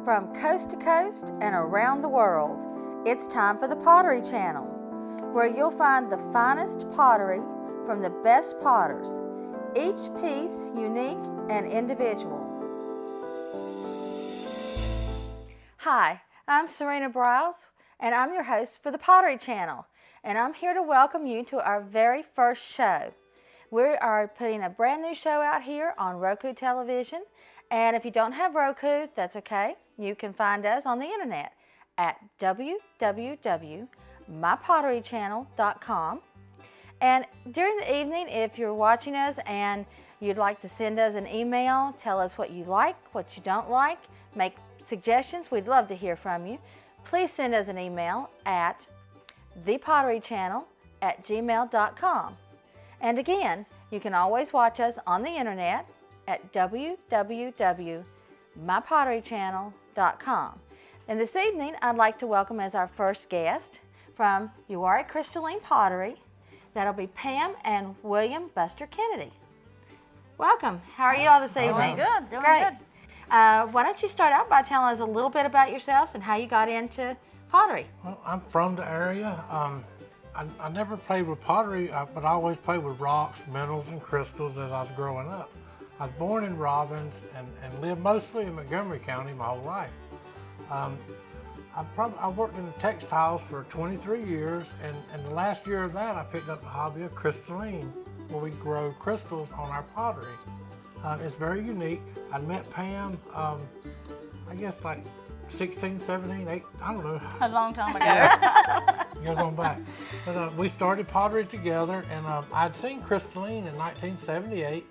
From coast to coast and around the world, it's time for the Pottery Channel, where you'll find the finest pottery from the best potters, each piece unique and individual. Hi, I'm Serena Briles, and I'm your host for the Pottery Channel, and I'm here to welcome you to our very first show. We are putting a brand new show out here on Roku television, and if you don't have Roku, that's okay. You can find us on the internet at www.mypotterychannel.com. And during the evening, if you're watching us and you'd like to send us an email, tell us what you like, what you don't like, make suggestions, we'd love to hear from you. Please send us an email at thepotterychannel@gmail.com. And again, you can always watch us on the internet at www.mypotterychannel.com. And this evening, I'd like to welcome as our first guest from Uwharrie Crystalline Pottery. That'll be Pam and William Buster Kennedy. Welcome. How are you all this evening? Doing good. Great. Why don't you start out by telling us a little bit about yourselves and how you got into pottery? Well, I'm from the area. I never played with pottery, but I always played with rocks, minerals, and crystals as I was growing up. I was born in Robbins and lived mostly in Montgomery County my whole life. I worked in the textiles for 23 years, and the last year of that, I picked up the hobby of crystalline, where we grow crystals on our pottery. It's very unique. I met Pam, I guess like 16, 17, 8, I don't know. A long time ago. Yeah. Goes on back. But we started pottery together, and I'd seen crystalline in 1978.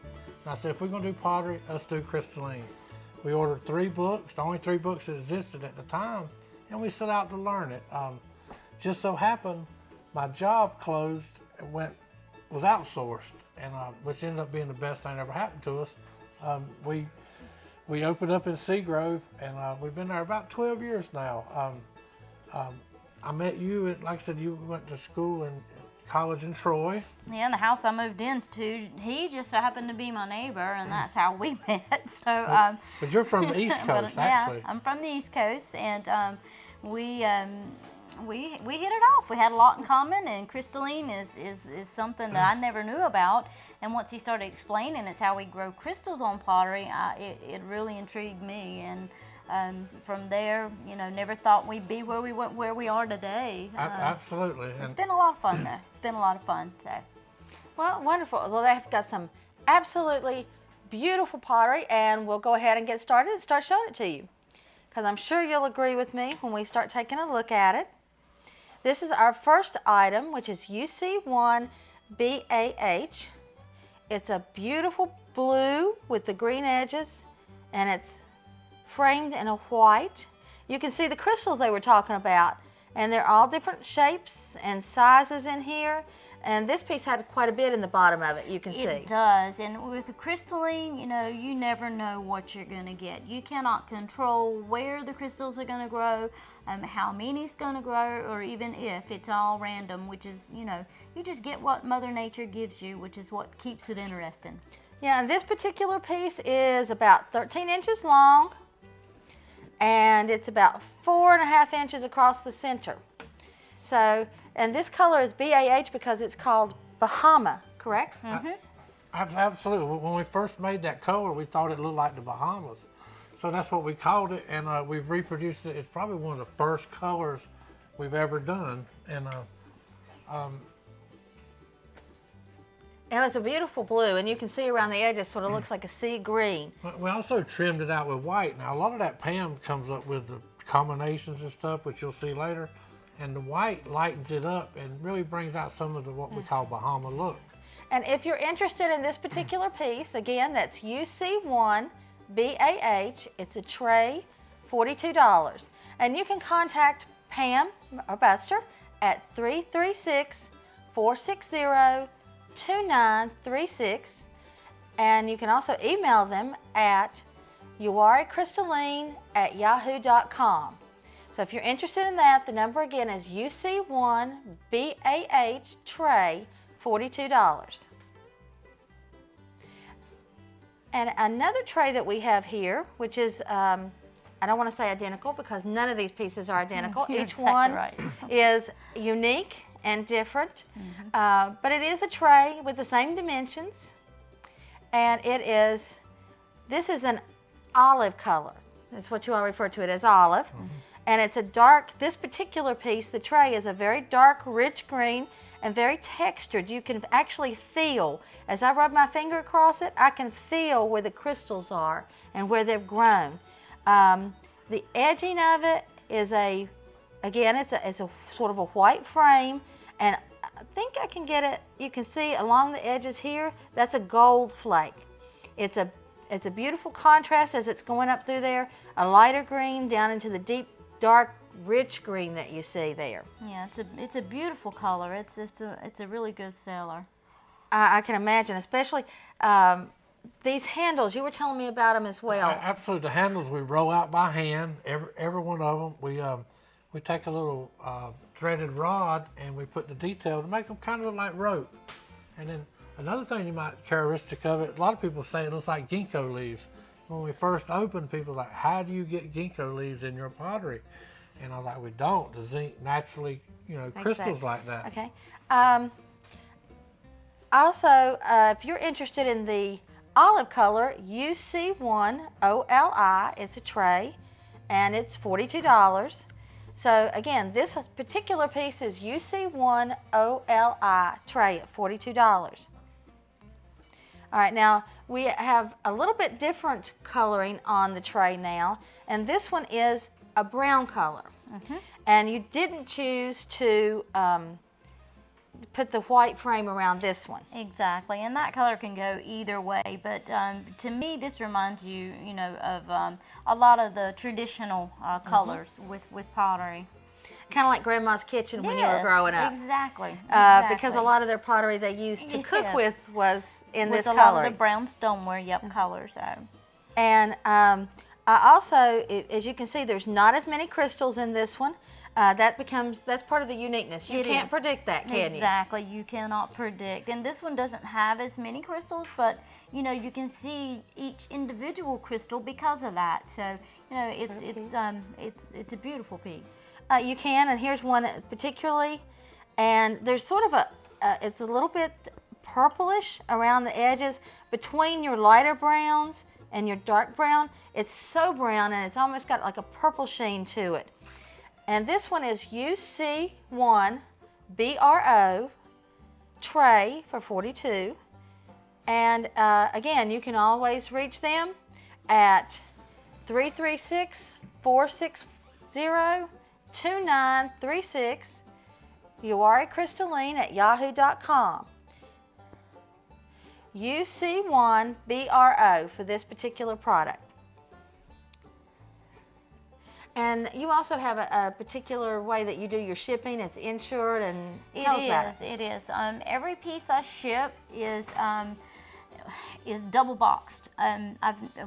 And I said, if we're going to do pottery, let's do crystalline. We ordered 3 books, the only 3 books that existed at the time, and we set out to learn it. Just so happened, my job closed and was outsourced, and which ended up being the best thing that ever happened to us. We opened up in Seagrove, and we've been there about 12 years now. I met you, like I said, you went to school in college in Troy. Yeah, in the house I moved into, he just happened to be my neighbor, and that's how we met. So, but you're from the East Coast, actually. Yeah, I'm from the East Coast, and we hit it off. We had a lot in common, and crystalline is something that I never knew about. And once he started explaining it's how we grow crystals on pottery, it really intrigued me. And from there, never thought we'd be where we are today. Absolutely. It's been a lot of fun, though. It's been a lot of fun. So. Well, wonderful. Well, they've got some absolutely beautiful pottery, and we'll go ahead and get started and start showing it to you, because I'm sure you'll agree with me when we start taking a look at it. This is our first item, which is UC1 BAH. It's a beautiful blue with the green edges, and it's framed in a white. You can see the crystals they were talking about, and they're all different shapes and sizes in here. And this piece had quite a bit in the bottom of it, you can see. It does, and with the crystalline, you never know what you're going to get. You cannot control where the crystals are going to grow, how many it's going to grow, or even if. It's all random, which is, you just get what Mother Nature gives you, which is what keeps it interesting. Yeah, and this particular piece is about 13 inches long, and it's about 4.5 inches across the center. So, and this color is BAH because it's called Bahama, correct? Mm-hmm. Absolutely. When we first made that color, we thought it looked like the Bahamas. So that's what we called it, and we've reproduced it. It's probably one of the first colors we've ever done. And it's a beautiful blue, and you can see around the edges sort of looks like a sea green. we also trimmed it out with white. Now, a lot of that Pam comes up with the combinations and stuff, which you'll see later. And the white lightens it up and really brings out some of what we call Bahama look. And if you're interested in this particular piece, again, that's UC1 BAH. It's a tray, $42. And you can contact Pam or Buster at 336-460-2936. And you can also email them at uwharriecrystalline@yahoo.com. So if you're interested in that, the number again is UC1 BAH tray, $42. And another tray that we have here, which is I don't want to say identical because none of these pieces are identical. You're Each exactly one right. is unique and different, but it is a tray with the same dimensions, and this is an olive color. That's what you all refer to it as, olive. And it's a dark, this particular piece, the tray, is a very dark, rich green and very textured. You can actually feel, as I rub my finger across it, I can feel where the crystals are and where they've grown. The edging of it is again, it's a sort of a white frame, and I think I can get it, you can see along the edges here, that's a gold flake. It's a beautiful contrast as it's going up through there, a lighter green down into the deep, dark, rich green that you see there. Yeah, it's a beautiful color. It's a really good seller. Uh-huh. I can imagine, especially these handles. You were telling me about them as well. Absolutely, the handles we roll out by hand. Every one of them. We take a little threaded rod and we put the detail to make them kind of look like rope. And then another thing you might characteristic of it. A lot of people say it looks like ginkgo leaves. When we first opened, people were like, "How do you get ginkgo leaves in your pottery?" And I was like, "We don't. The zinc naturally, crystals like that." Okay. Also, if you're interested in the olive color, UC1 OLI, it's a tray, and it's $42. So again, this particular piece is UC1 OLI tray at $42. All right, now we have a little bit different coloring on the tray now, and this one is a brown color. And you didn't choose to put the white frame around this one. Exactly, and that color can go either way, but to me this reminds you, of a lot of the traditional colors with pottery. Kind of like Grandma's kitchen when you were Yes, growing up. Exactly. Because a lot of their pottery they used to cook Yeah. with was in this with a color. lot of the brown stoneware, colors. So. And I also, as you can see, there's not as many crystals in this one. That's part of the uniqueness. You can't predict that, can you? Exactly, you cannot predict. And this one doesn't have as many crystals, but you can see each individual crystal because of that. So it's a beautiful piece. You can, and here's one particularly, and there's sort of it's a little bit purplish around the edges between your lighter browns and your dark brown. It's so brown and it's almost got like a purple sheen to it. And this one is UC1 BRO tray for $42. And again, you can always reach them at 336-460-2936. You are a crystalline at yahoo.com. UC1 BRO for this particular product. And you also have a particular way that you do your shipping. It's insured, and tell us about it. It is. Every piece I ship is double boxed.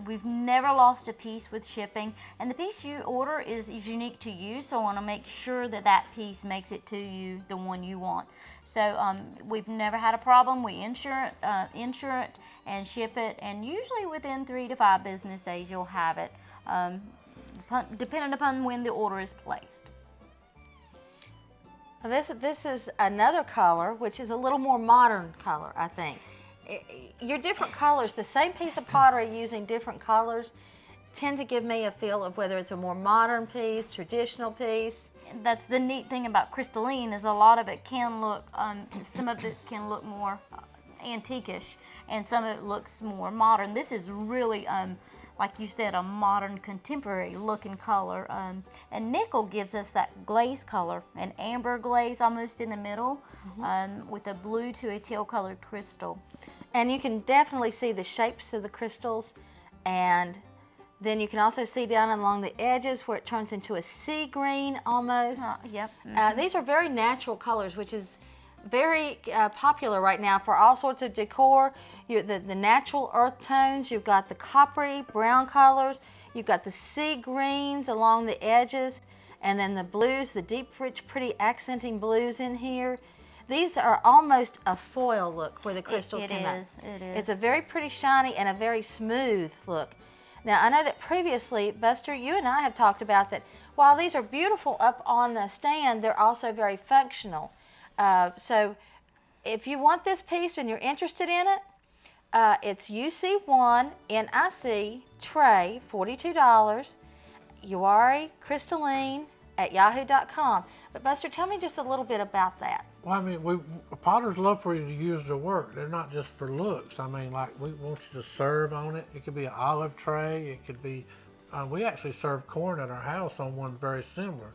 We've never lost a piece with shipping, and the piece you order is unique to you. So I want to make sure that piece makes it to you, the one you want. So we've never had a problem. We insure it and ship it, and usually within 3 to 5 business days you'll have it. Depending upon when the order is placed. This is another color, which is a little more modern color, I think. Your different colors, the same piece of pottery using different colors, tend to give me a feel of whether it's a more modern piece, traditional piece. That's the neat thing about crystalline, is a lot of it can look, some of it can look more antique-ish, and some of it looks more modern. This is really, like you said, a modern, contemporary looking color. And nickel gives us that glaze color, an amber glaze almost in the middle, with a blue to a teal colored crystal. And you can definitely see the shapes of the crystals, and then you can also see down along the edges where it turns into a sea green almost. Yep. These are very natural colors, which is very popular right now for all sorts of decor. The natural earth tones, you've got the coppery brown colors, you've got the sea greens along the edges, and then the blues, the deep, rich, pretty accenting blues in here. These are almost a foil look where the crystals come out. It is. It's a very pretty shiny and a very smooth look. Now, I know that previously, Buster, you and I have talked about that while these are beautiful up on the stand, they're also very functional. So if you want this piece and you're interested in it, it's UC1 NIC tray, $42, Uari crystalline at yahoo.com. But Buster, tell me just a little bit about that. Well, I mean, potters love for you to use their work. They're not just for looks. I mean, like, we want you to serve on it. It could be an olive tray. It could be, we actually serve corn at our house on one very similar.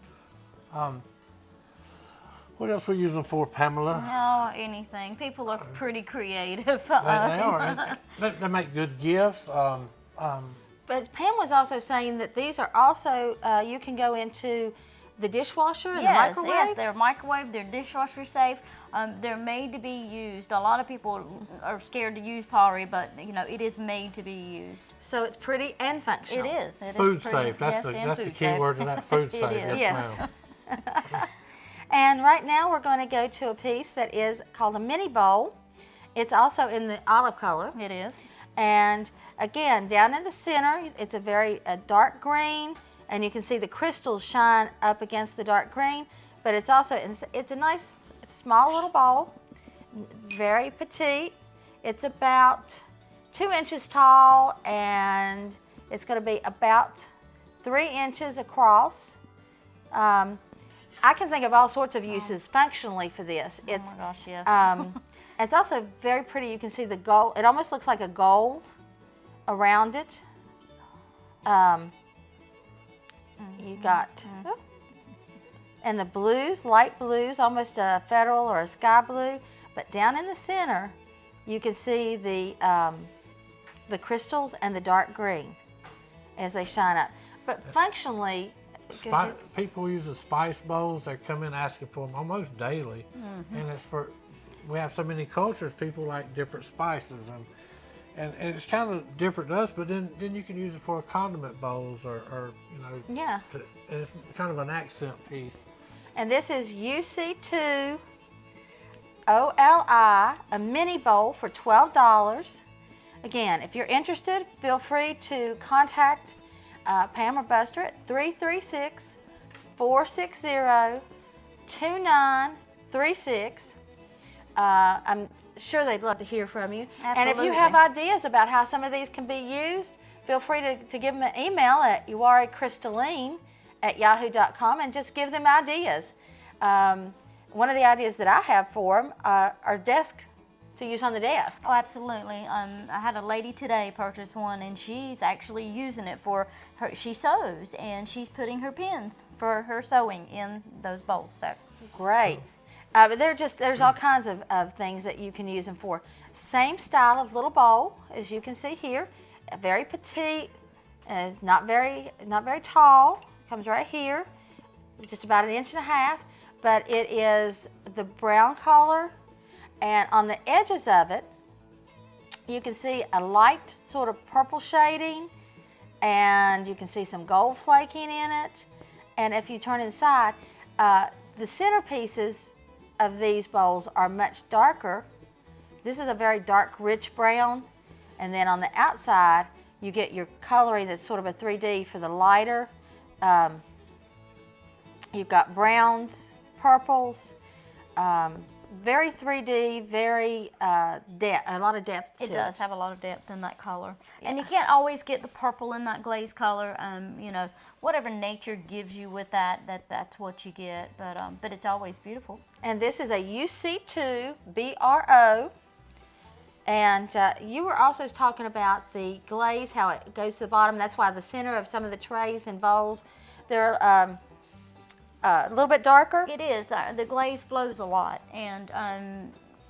What else we use them for, Pamela? Oh, anything. People are pretty creative. They are. They make good gifts. But Pam was also saying that these are also, you can go into the dishwasher and the microwave? Yes, they're microwave, they're dishwasher safe. They're made to be used. A lot of people are scared to use pottery, but you know, it is made to be used. So it's pretty and functional. It is. Food pretty, safe. That's the key word to that. Food safe. is. Yes, Yes. ma'am. And right now we're going to go to a piece that is called a mini bowl. It's also in the olive color. It is. And again, down in the center, it's a very dark green, and you can see the crystals shine up against the dark green. But it's also, it's a nice small little bowl, very petite. It's about 2 inches tall, and it's going to be about 3 inches across. I can think of all sorts of uses functionally for this. It's, oh my gosh, yes. it's also very pretty. You can see the gold. It almost looks like a gold around it. You got, and the blues, light blues, almost a federal or a sky blue. But down in the center, you can see the crystals and the dark green as they shine up. But functionally, People use the spice bowls. They come in asking for them almost daily, and it's for. We have so many cultures. People like different spices, and it's kind of different to us. But then you can use it for condiment bowls or you know. Yeah. And it's kind of an accent piece. And this is UC2 OLI, a mini bowl for $12. Again, if you're interested, feel free to contact Pam or Buster at 336-460-2936. I'm sure they'd love to hear from you. Absolutely. And if you have ideas about how some of these can be used, feel free to give them an email at uaricrystalline@yahoo.com and just give them ideas. One of the ideas that I have for them are desk to use on the desk. Oh, absolutely. I had a lady today purchase one, and she's actually using it for her. She sews, and she's putting her pins for her sewing in those bowls. So Great. But there's all kinds of things that you can use them for. Same style of little bowl as you can see here. Very petite, not very tall. Comes right here, just about 1.5 inches. But it is the brown color, and on the edges of it, you can see a light sort of purple shading, and you can see some gold flaking in it. And if you turn inside, the centerpieces of these bowls are much darker. This is a very dark, rich brown, and then on the outside, you get your coloring that's sort of a 3D for the lighter. You've got browns, purples, very 3D, very a lot of depth to it. it does have a lot of depth in that color. Yeah. And you can't always get the purple in that glaze color. You know, whatever nature gives you with that's what you get. But it's always beautiful. And this is a UC2 BRO. And you were also talking about the glaze, how it goes to the bottom. That's why the center of some of the trays and bowls, they're a little bit darker. It is. The glaze flows a lot, and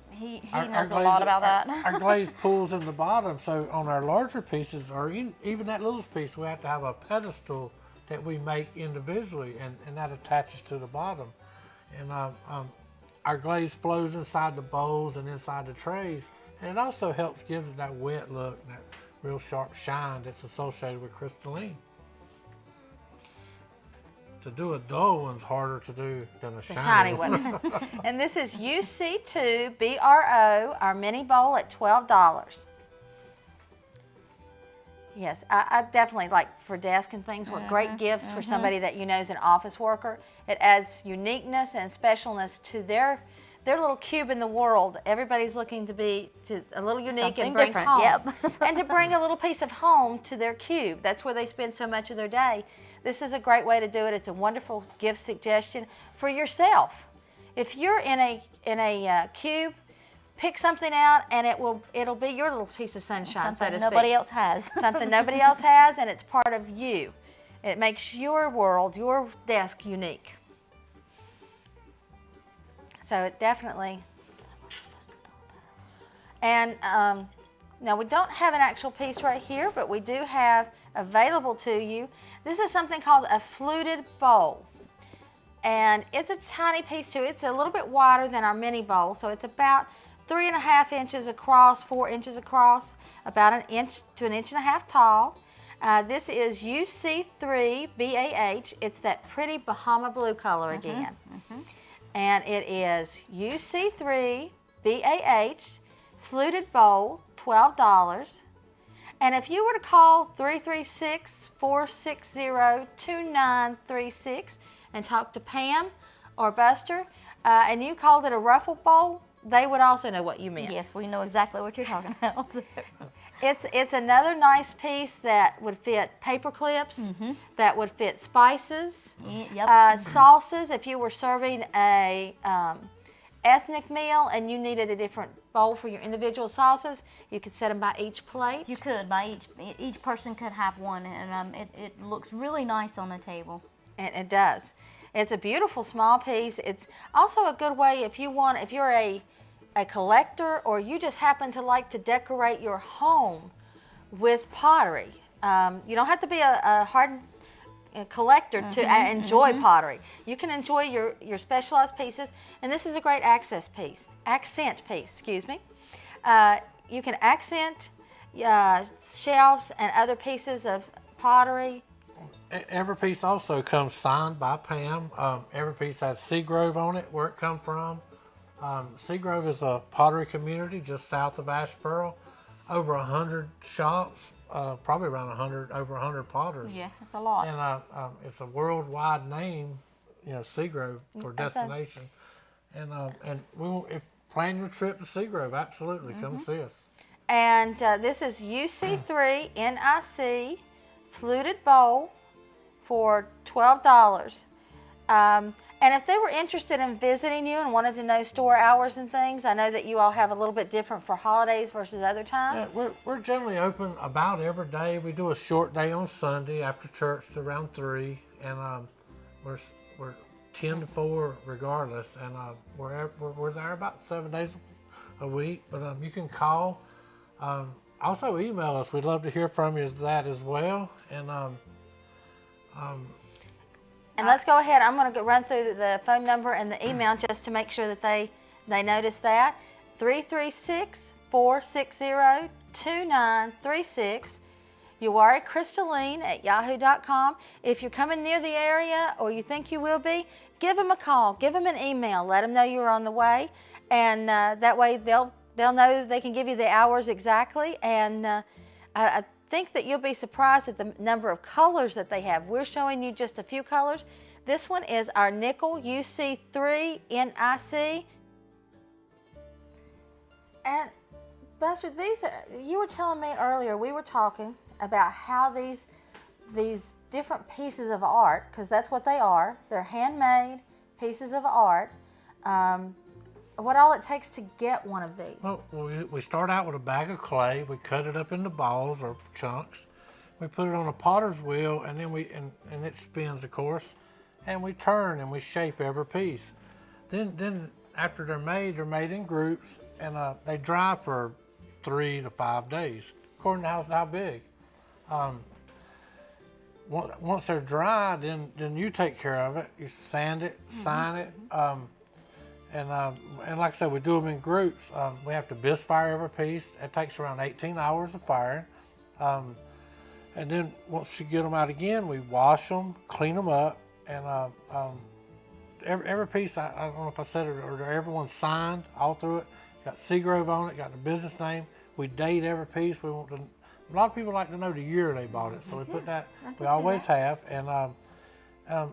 he knows a lot about that. Our glaze pools in the bottom, so on our larger pieces, or even that little piece, we have to have a pedestal that we make individually, and that attaches to the bottom. And our glaze flows inside the bowls and inside the trays, and it also helps give it that wet look, and that real sharp shine that's associated with crystalline. To do a dull one's harder to do than a shiny one. And this is UC2 BRO, our mini bowl at $12. Yes, I definitely like for desk and things. What great gifts for somebody that you know is an office worker. It adds uniqueness and specialness to their little cube in the world. Everybody's looking to be a little unique Something and bring different, home, yep. and to bring a little piece of home to their cube. That's where they spend so much of their day. This is a great way to do it. It's a wonderful gift suggestion for yourself. If you're in a cube, pick something out, and it'll be your little piece of sunshine, so to speak. Nobody else has. Something nobody else has, and it's part of you. It makes your world, your desk, unique. So it definitely. And now we don't have an actual piece right here, but we do have available to you. This is something called a fluted bowl. And it's a tiny piece too. It's a little bit wider than our mini bowl, so it's about 3.5 inches across, 4 inches across, about an inch to an inch and a half tall. This is UC3 BAH. It's that pretty Bahama blue color again. And it is UC3 BAH fluted bowl, $12. And if you were to call 336-460-2936 and talk to Pam or Buster, and you called it a ruffle bowl, they would also know what you meant. Yes, we know exactly what you're talking about. It's another nice piece that would fit paper clips, that would fit spices, sauces. If you were serving a ethnic meal and you needed a different bowl for your individual sauces, you could set them by each plate. You could, by each person could have one, and it looks really nice on the table. And it does. It's a beautiful small piece. It's also a good way if you're a collector, or you just happen to like to decorate your home with pottery. You don't have to be a hard collector to enjoy pottery. You can enjoy your specialized pieces, and this is a great accent piece, excuse me. You can accent shelves and other pieces of pottery. Every piece also comes signed by Pam. Every piece has Seagrove on it, where it come from. Seagrove is a pottery community just south of Asheboro. Over 100 shops, probably around over 100 potters. Yeah, it's a lot. And it's a worldwide name, Seagrove for destination. And plan your trip to Seagrove. Absolutely, come see us. And this is UC3 NIC fluted bowl for $12. And if they were interested in visiting you and wanted to know store hours and things, I know that you all have a little bit different for holidays versus other times. Yeah, we're generally open about every day. We do a short day on Sunday after church to around 3, and we're 10 to 4 regardless, and we're there about 7 days a week. But you can call. Also email us. We'd love to hear from you as well. And let's go ahead. I'm going to run through the phone number and the email just to make sure that they notice that. 336-460-2936. UariCrystalline@yahoo.com. If you're coming near the area or you think you will be, give them a call. Give them an email. Let them know you're on the way. And that way they'll know they can give you the hours exactly. And I think that you'll be surprised at the number of colors that they have. We're showing you just a few colors. This one is our nickel UC3 NIC. And Buster, you were telling me earlier, we were talking about how these different pieces of art, because that's what they are, they're handmade pieces of art, what all it takes to get one of these. Well, we start out with a bag of clay. We cut it up into balls or chunks. We put it on a potter's wheel, and then and it spins, of course, and we turn and we shape every piece. Then after they're made in groups, and they dry for 3 to 5 days, according to how big. Once they're dry, then you take care of it. You sand it, sign it. And like I said, we do them in groups. We have to bisque fire every piece. It takes around 18 hours of firing. And then once you get them out again, we wash them, clean them up, and every piece, I don't know if I said it, or everyone's signed all through it. Got Seagrove on it, got the business name. We date every piece. We want a lot of people like to know the year they bought it, so we put that. I can We see always that. have, and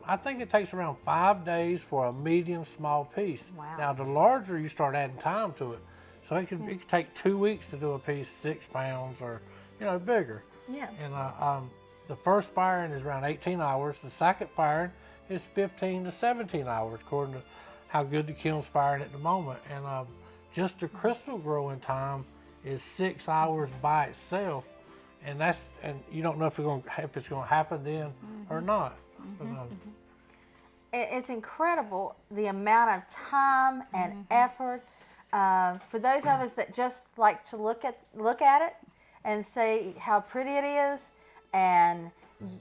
I think it takes around 5 days for a medium small piece. Wow. Now the larger you start adding time to it, so it could take 2 weeks to do a piece 6 pounds or bigger. Yeah. And the first firing is around 18 hours. The second firing is 15 to 17 hours, according to how good the kiln's firing at the moment. And just the crystal growing time is 6 hours by itself, and you don't know if it's going to happen then or not. But, It's incredible the amount of time and effort. For those of us that just like to look at it and see how pretty it is, and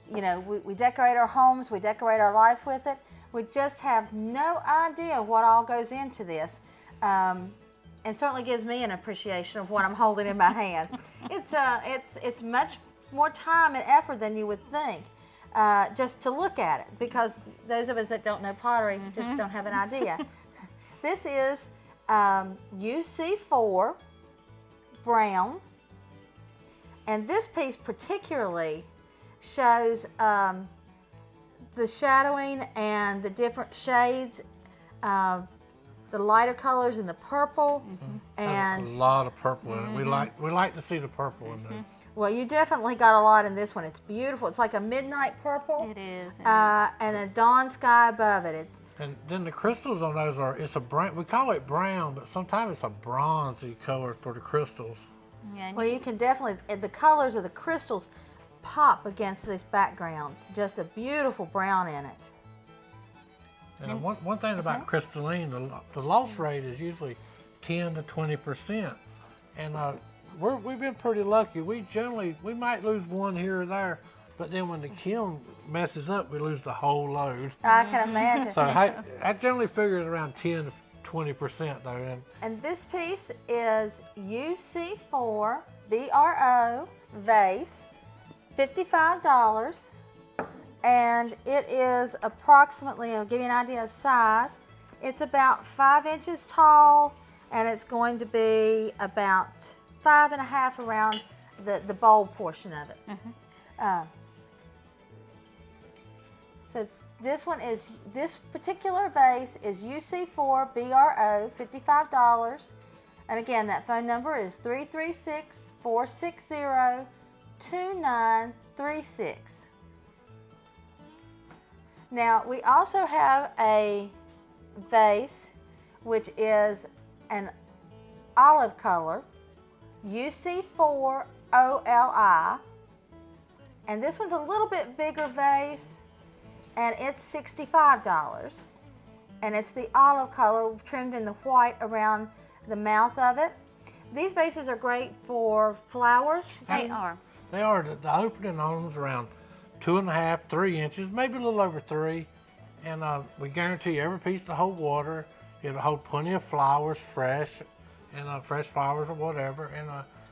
we decorate our homes, we decorate our life with it. We just have no idea what all goes into this, and certainly gives me an appreciation of what I'm holding in my hands. It's much more time and effort than you would think. Just to look at it, because those of us that don't know pottery just don't have an idea. This is UC4 brown, and this piece particularly shows the shadowing and the different shades, the lighter colors and the purple, and a lot of purple in it. We like to see the purple in this. well, you definitely got a lot in this one. It's beautiful. It's like a midnight purple. It is. And a dawn sky above it. And then the crystals on those it's a brown. We call it brown, but sometimes it's a bronzy color for the crystals. Yeah, and Well, you can definitely, the colors of the crystals pop against this background. Just a beautiful brown in it. And one thing about crystalline, the loss rate is usually 10 to 20%. And we've been pretty lucky. We might lose one here or there, but then when the kiln messes up, we lose the whole load. I can imagine. So I generally figures around 10 to 20% though. And this piece is UC4 BRO vase, $55. And it is approximately, I'll give you an idea of size, it's about 5 inches tall, and it's going to be about 5.5 around the bowl portion of it. So this particular vase is UC4 BRO, $55. And again, that phone number is 336-460-2936. Now, we also have a vase which is an olive color, UC4 OLI, and this one's a little bit bigger vase, and it's $65. And it's the olive color trimmed in the white around the mouth of it. These vases are great for flowers. they are. They are. The opening on them is around 2.5, 3 inches, maybe a little over 3. And we guarantee every piece to hold water. It'll hold plenty of flowers, fresh flowers or whatever. And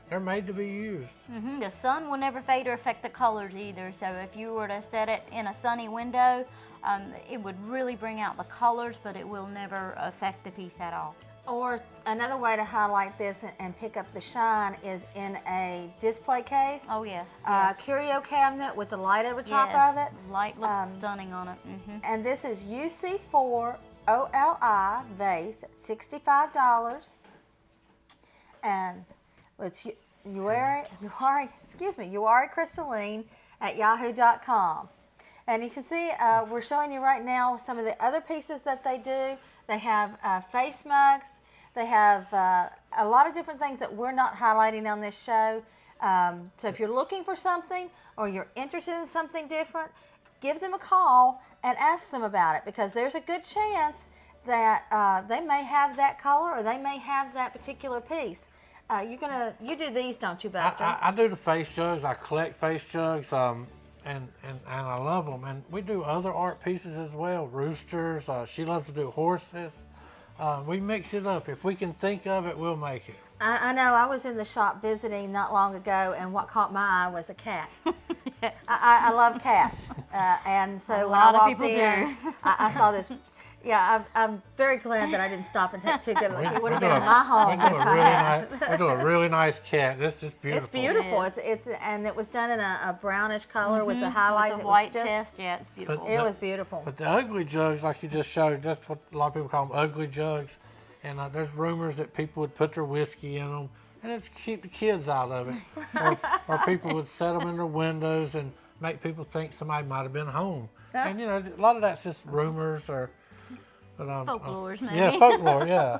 they're made to be used. The sun will never fade or affect the colors either. So if you were to set it in a sunny window, it would really bring out the colors, but it will never affect the piece at all. Or another way to highlight this and pick up the shine is in a display case. Oh yes. Curio cabinet with the light over top yes. of it. Light looks stunning on it. And this is UC4 OLI vase at $65. And it's uaricrystalline@yahoo.com. And you can see we're showing you right now some of the other pieces that they do. They have face mugs. They have a lot of different things that we're not highlighting on this show. So if you're looking for something or you're interested in something different, give them a call and ask them about it, because there's a good chance that they may have that color or they may have that particular piece. You do these, don't you, Buster? I do the face jugs. I collect face jugs, and I love them. And we do other art pieces as well. Roosters. She loves to do horses. We mix it up. If we can think of it, we'll make it. I know. I was in the shop visiting not long ago, and what caught my eye was a cat. I love cats, and so when I walked in, I saw this. Yeah, I'm very glad that I didn't stop and take two good looks. It would have We been do in my home. we do a really nice cat. This is beautiful. It's beautiful. It It's and it was done in a brownish color with the highlight. With It the was white just- chest, yeah, it's beautiful. It was beautiful. But the ugly jugs, like you just showed, that's what a lot of people call them, ugly jugs. And there's rumors that people would put their whiskey in them, and it's to keep the kids out of it. or people would set them in their windows and make people think somebody might have been home. And you know, a lot of that's just rumors or. But, Folklores, maybe. Yeah, folklore. Yeah.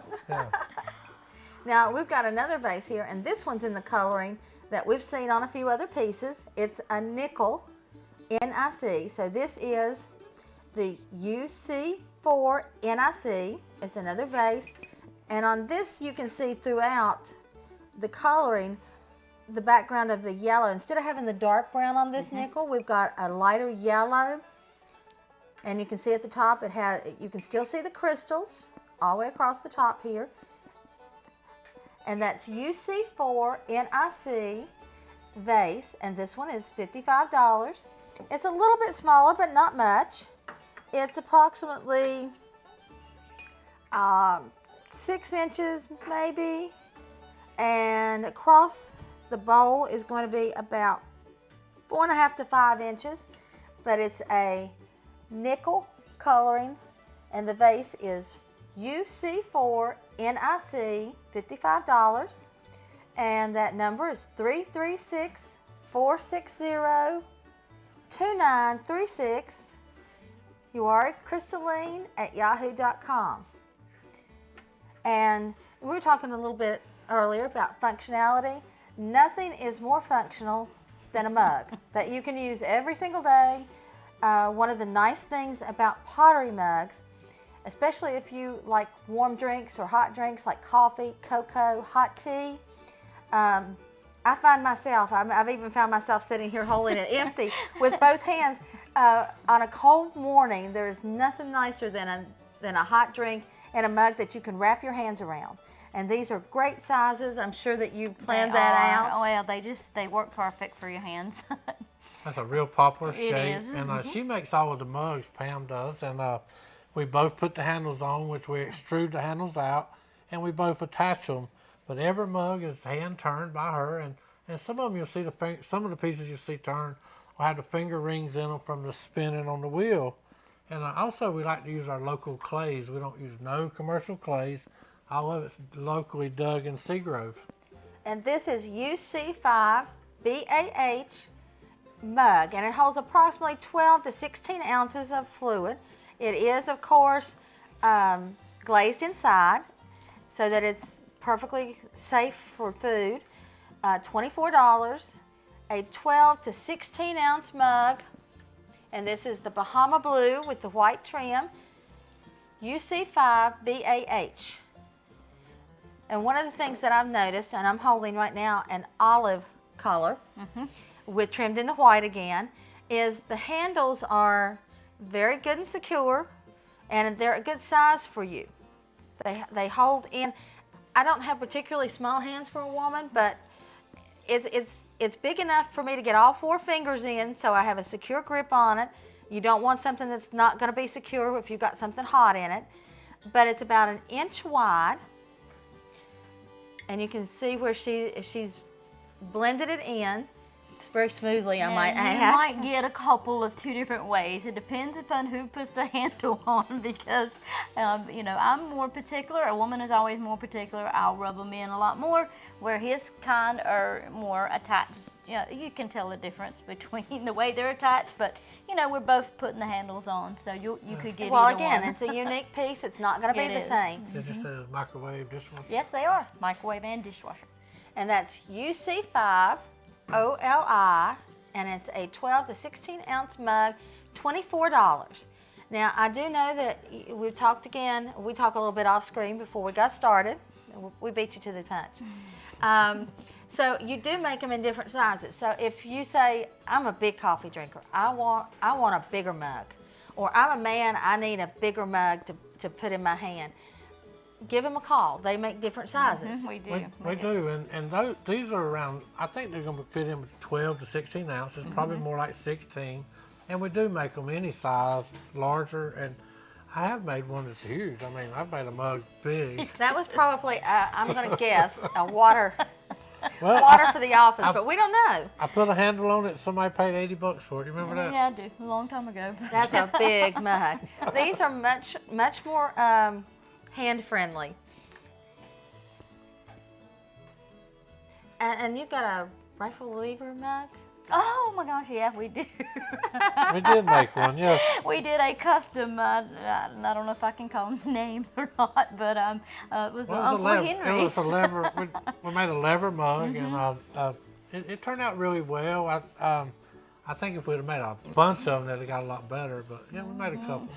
Now we've got another vase here, and this one's in the coloring that we've seen on a few other pieces. It's a nickel, NIC. So this is the UC4 NIC. It's another vase, and on this you can see throughout the coloring the background of the yellow. Instead of having the dark brown on this nickel, we've got a lighter yellow. And you can see at the top, you can still see the crystals all the way across the top here. And that's UC4 NIC vase, and this one is $55. It's a little bit smaller, but not much. It's approximately 6 inches maybe, and across the bowl is going to be about 4.5 to 5 inches, but it's a nickel coloring, and the vase is UC4 NIC, $55, and that number is 336-460-2936. You are crystalline@yahoo.com. And we were talking a little bit earlier about functionality. Nothing is more functional than a mug that you can use every single day. One of the nice things about pottery mugs, especially if you like warm drinks or hot drinks like coffee, cocoa, hot tea, I find myself, I've even found myself sitting here holding it empty with both hands. On a cold morning, there's nothing nicer than a hot drink in a mug that you can wrap your hands around. And these are great sizes. I'm sure that you planned that out. Oh, well, they work perfect for your hands. That's a real popular shape. is. And she makes all of the mugs, Pam does. And we both put the handles on, which we extrude the handles out, and we both attach them. But every mug is hand turned by her. And some of them you'll see, some of the pieces you see turned will have the finger rings in them from the spinning on the wheel. And also we like to use our local clays. We don't use no commercial clays. All of it's locally dug in Seagrove. And this is UC5 BAH mug, and it holds approximately 12 to 16 ounces of fluid. It is, of course, glazed inside so that it's perfectly safe for food. $24, a 12 to 16 ounce mug, and this is the Bahama Blue with the white trim, UC5 BAH. And one of the things that I've noticed, and I'm holding right now an olive color with trimmed in the white again, is the handles are very good and secure, and they're a good size for you. They hold in. I don't have particularly small hands for a woman, but it's big enough for me to get all 4 fingers in, so I have a secure grip on it. You don't want something that's not going to be secure if you've got something hot in it. But it's about 1 inch wide, and you can see where she's blended it in very smoothly, I might add. You might get a couple of 2 different ways. It depends upon who puts the handle on, because I'm more particular. A woman is always more particular. I'll rub them in a lot more, where his kind are more attached. You can tell the difference between the way they're attached, but we're both putting the handles on, so you could get Well, either again, one. it's a unique piece. It's not going to be the same. It just says microwave dishwasher. Yes, they are. Microwave and dishwasher. And that's UC5 OLI, and it's a 12 to 16 ounce mug, $24. Now, I do know that we talk a little bit off screen before we got started. We beat you to the punch. So you do make them in different sizes. So if you say, I'm a big coffee drinker, I want a bigger mug, or I'm a man, I need a bigger mug to put in my hand, give them a call. They make different sizes. We do. We do, and these are around, I think they're going to fit in with 12 to 16 ounces, probably more like 16. And we do make them any size, larger, and I have made one that's huge. I mean, I've made a mug big. That was probably, I'm going to guess, a water Well, water for the office, but we don't know. I put a handle on it. Somebody paid $80 for it. You remember that? Yeah, I do. A long time ago. That's a big mug. These are much more hand friendly. And you've got a rifle lever mug? Oh my gosh, yeah, we do. We did make one, yes. We did a custom, I don't know if I can call them names or not, but it was Uncle Henry. It was a lever. We made a lever mug, and it turned out really well. I think if we'd have made a bunch of them, that'd have got a lot better. But yeah, we made a couple.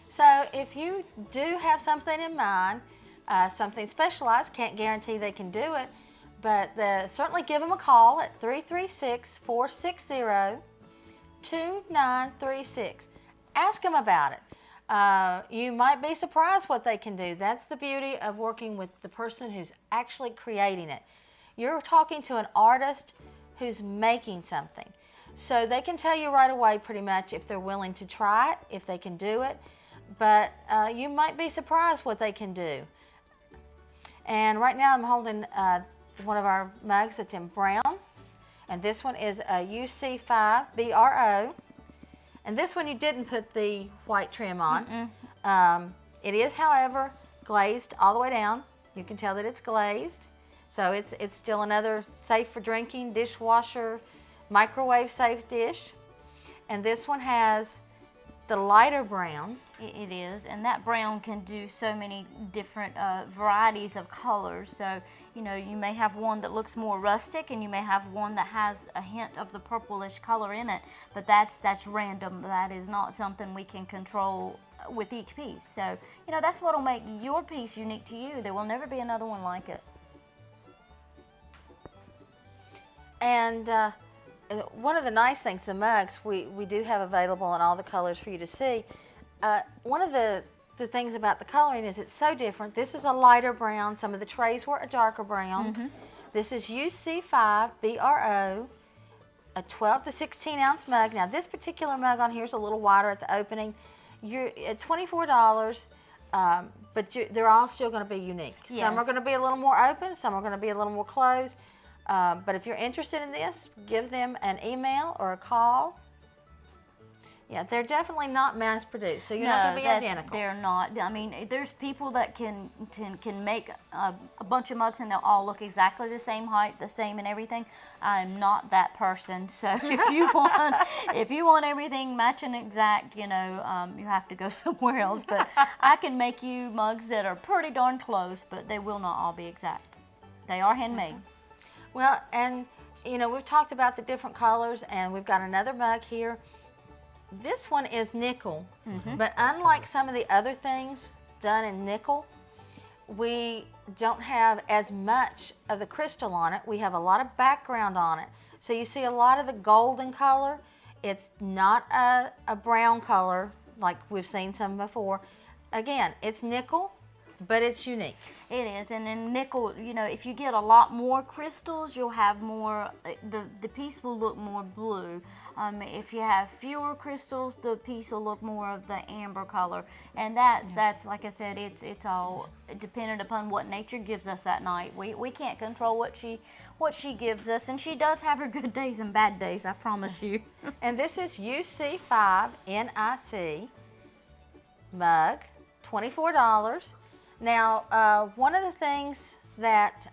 So if you do have something in mind, something specialized, can't guarantee they can do it, but certainly give them a call at 336-460-2936. Ask them about it. You might be surprised what they can do. That's the beauty of working with the person who's actually creating it. You're talking to an artist who's making something. So they can tell you right away pretty much if they're willing to try it, if they can do it. But you might be surprised what they can do. And right now I'm holding one of our mugs that's in brown. And this one is a UC5 BRO. And this one you didn't put the white trim on. It is, however, glazed all the way down. You can tell that it's glazed. So it's still another safe for drinking, dishwasher, microwave safe dish. And this one has the lighter brown. It is, and that brown can do so many different varieties of colors. So, you know, you may have one that looks more rustic, and you may have one that has a hint of the purplish color in it. But that's random. That is not something we can control with each piece. So, you know, that's what will make your piece unique to you. There will never be another one like it. And one of the nice things, the mugs, we do have available in all the colors for you to see. One of the things about the coloring is it's so different. This is a lighter brown. Some of the trays were a darker brown. This is UC5 BRO, a 12 to 16 ounce mug. Now this particular mug on here is a little wider at the opening. You're at $24, but they're all still going to be unique. Yes. Some are going to be a little more open, some are going to be a little more closed. But if you're interested in this, give them an email or a call. Yeah, they're definitely not mass produced, so you're not going to be identical. They're not. I mean, there's people that can make a bunch of mugs and they'll all look exactly the same height, the same and everything. I'm not that person. So if you want everything matching exact, you know, you have to go somewhere else. But I can make you mugs that are pretty darn close, but they will not all be exact. They are handmade. Well, and you know, we've talked about the different colors, and we've got another mug here. This one is nickel, but unlike some of the other things done in nickel, we don't have as much of the crystal on it. We have a lot of background on it. So you see a lot of the golden color. It's not a brown color like we've seen some before. Again, it's nickel, but it's unique. It is, and in nickel, you know, if you get a lot more crystals, you'll have more, the piece will look more blue. If you have fewer crystals, the piece will look more of the amber color. And that's like I said, it's all dependent upon what nature gives us that night. We can't control what she gives us, and she does have her good days and bad days, I promise you. And this is UC5 NIC mug, $24. Now, one of the things that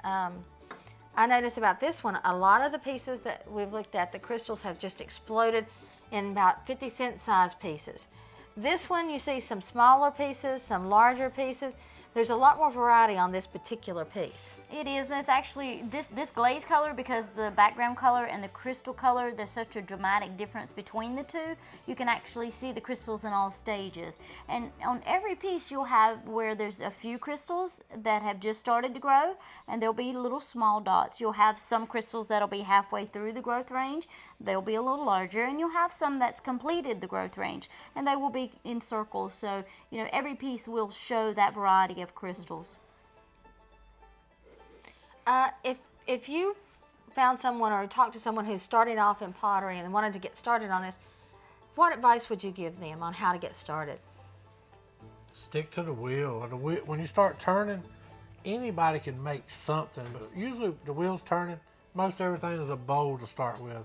I noticed about this one, a lot of the pieces that we've looked at, the crystals have just exploded in about 50-cent size pieces. This one, you see some smaller pieces, some larger pieces. There's a lot more variety on this particular piece. It is, and it's actually, this glaze color, because the background color and the crystal color, there's such a dramatic difference between the two. You can actually see the crystals in all stages. And on every piece you'll have where there's a few crystals that have just started to grow, and there'll be little small dots. You'll have some crystals that'll be halfway through the growth range. They'll be a little larger, and you'll have some that's completed the growth range, and they will be in circles. So, you know, every piece will show that variety of crystals. If you found someone or talked to someone who's starting off in pottery and wanted to get started on this, what advice would you give them on how to get started? Stick to the wheel. When you start turning, anybody can make something, but usually the wheel's turning. Most everything is a bowl to start with,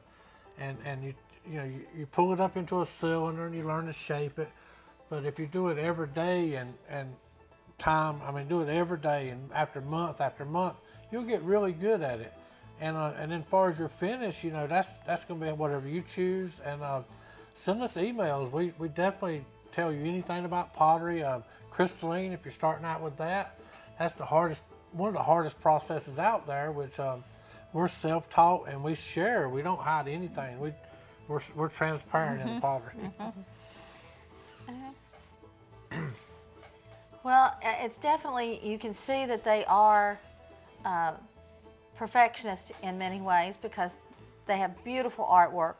and you pull it up into a cylinder and you learn to shape it. But if you do it every day and do it every day, and after month, you'll get really good at it. And then as far as your finish, that's going to be whatever you choose. And send us emails. We definitely tell you anything about pottery. Crystalline, if you're starting out with that, that's one of the hardest processes out there. Which we're self-taught and we share. We don't hide anything. We're transparent in pottery. Well, it's definitely, you can see that they are perfectionists in many ways because they have beautiful artwork.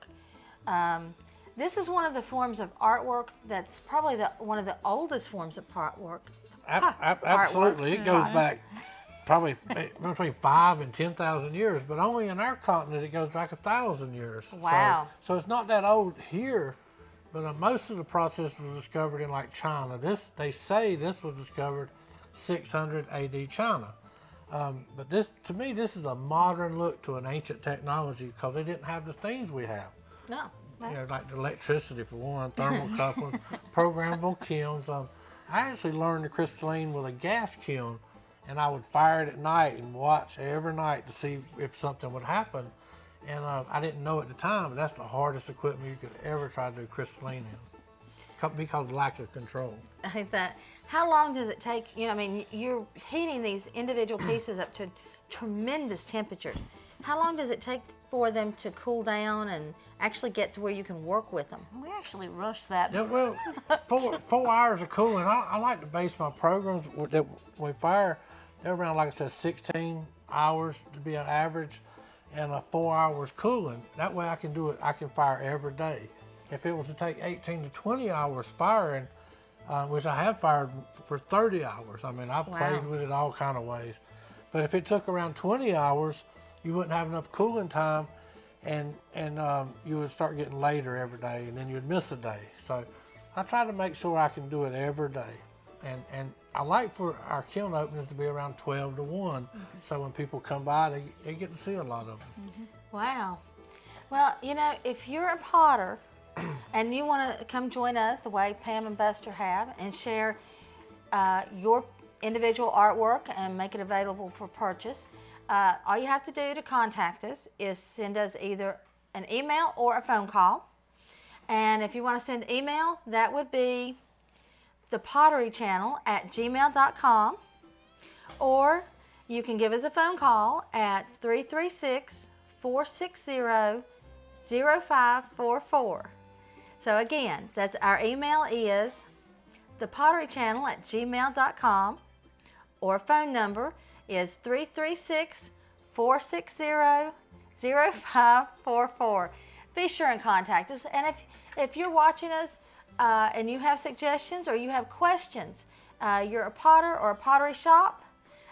This is one of the forms of artwork that's probably one of the oldest forms of artwork. Absolutely. It goes back probably between 5,000 and 10,000 years, but only in our continent it goes back 1,000 years. Wow. So it's not that old here. But most of the process was discovered in like China. They say this was discovered 600 AD China. But to me, this is a modern look to an ancient technology because they didn't have the things we have. No. Like the electricity for one, thermocouplers, programmable kilns. I actually learned the crystalline with a gas kiln, and I would fire it at night and watch every night to see if something would happen. And I didn't know at the time, but that's the hardest equipment you could ever try to do crystalline in because of lack of control. I think that. How long does it take? You're heating these individual pieces up to tremendous temperatures. How long does it take for them to cool down and actually get to where you can work with them? We actually rush that. Yeah, well, 4 hours of cooling. I like to base my programs that we fire, they're around, like I said, 16 hours to be an average. And 4 hours cooling. That way I can do it. I can fire every day. If it was to take 18 to 20 hours firing, which I have fired for 30 hours. I've played with it all kind of ways. But if it took around 20 hours, you wouldn't have enough cooling time, and you would start getting later every day, and then you'd miss a day. So I try to make sure I can do it every day. And I like for our kiln openings to be around 12 to 1, so when people come by, they get to see a lot of them. Wow. Well, if you're a potter and you want to come join us the way Pam and Buster have and share your individual artwork and make it available for purchase, all you have to do to contact us is send us either an email or a phone call. And if you want to send email, that would be thepotterychannel@gmail.com, or you can give us a phone call at 336-460-0544. So again, that's our email is thepotterychannel@gmail.com, or phone number is 336-460-0544. Be sure and contact us. And if you're watching us and you have suggestions or you have questions, you're a potter or a pottery shop,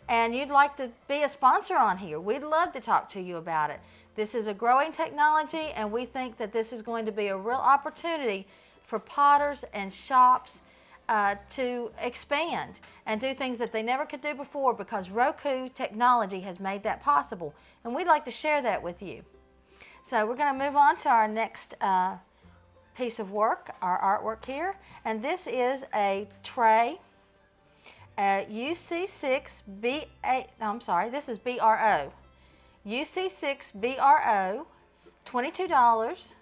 and you'd like to be a sponsor on here, we'd love to talk to you about it. This is a growing technology, and we think that this is going to be a real opportunity for potters and shops to expand and do things that they never could do before, because Roku technology has made that possible, and we'd like to share that with you. So we're going to move on to our next piece of work, our artwork here, and this is a tray, UC6B8. I'm sorry, this is BRO. UC6BRO, $22,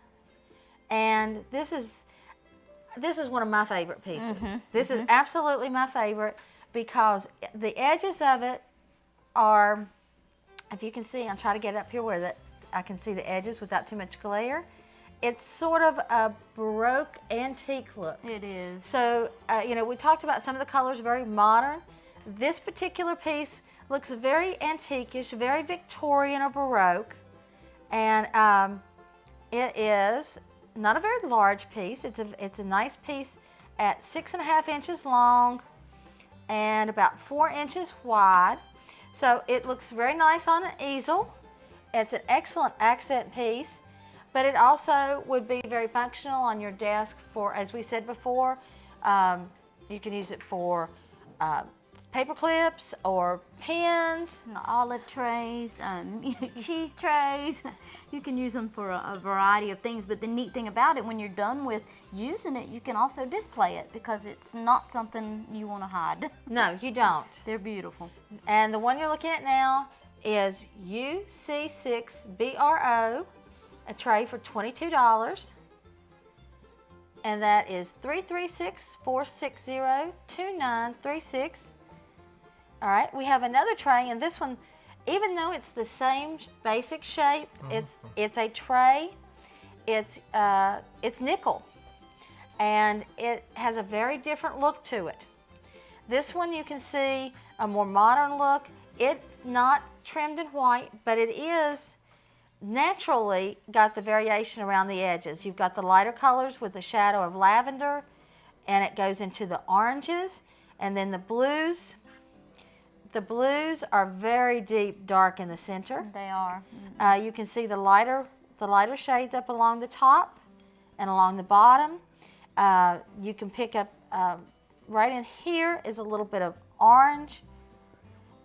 and this is one of my favorite pieces. This is absolutely my favorite because the edges of it are, if you can see, I'm trying to get it up here where I can see the edges without too much glare. It's sort of a Baroque antique look. It is. So, we talked about some of the colors, very modern. This particular piece looks very antiquish, very Victorian or Baroque. And it is not a very large piece. It's a nice piece at 6.5 inches long and about 4 inches wide. So it looks very nice on an easel. It's an excellent accent piece, but it also would be very functional on your desk for, as we said before, You can use it for paper clips or pens. Olive trays, cheese trays. You can use them for a variety of things, but the neat thing about it, when you're done with using it, you can also display it because it's not something you want to hide. No, you don't. They're beautiful. And the one you're looking at now is UC6BRO, a tray for $22. And that is 336-460-2936. All right, we have another tray, and this one, even though it's the same basic shape, it's a tray. It's nickel, and it has a very different look to it. This one you can see a more modern look. It's not trimmed in white, but it is naturally got the variation around the edges. You've got the lighter colors with the shadow of lavender, and it goes into the oranges, and then the blues. The blues are very deep, dark in the center. They are. You can see the lighter shades up along the top and along the bottom. You can pick up right in here is a little bit of orange,